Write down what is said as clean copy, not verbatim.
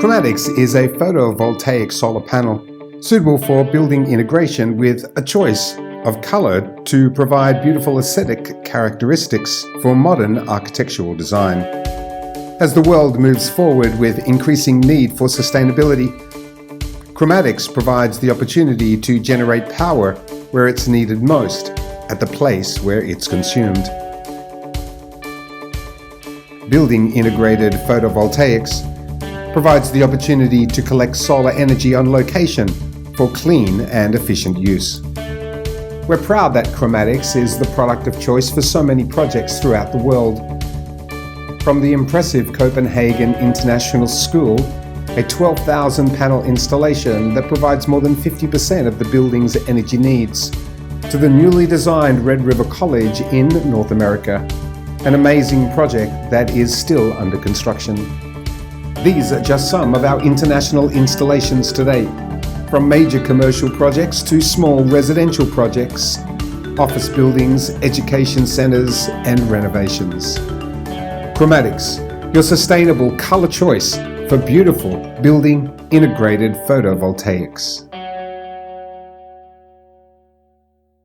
Kromatix is a photovoltaic solar panel suitable for building integration with a choice of color to provide beautiful aesthetic characteristics for modern architectural design. As the world moves forward with increasing need for sustainability, Kromatix provides the opportunity to generate power where it's needed most, at the place where it's consumed. Building integrated photovoltaics provides the opportunity to collect solar energy on location for clean and efficient use. We're proud that Kromatix is the product of choice for so many projects throughout the world. From the impressive Copenhagen International School, a 12,000 panel installation that provides more than 50% of the building's energy needs, to the newly designed Red River College in North America, an amazing project that is still under construction. These are just some of our international installations today, from major commercial projects to small residential projects, office buildings, education centers, and renovations. Kromatix, your sustainable color choice for beautiful building integrated photovoltaics.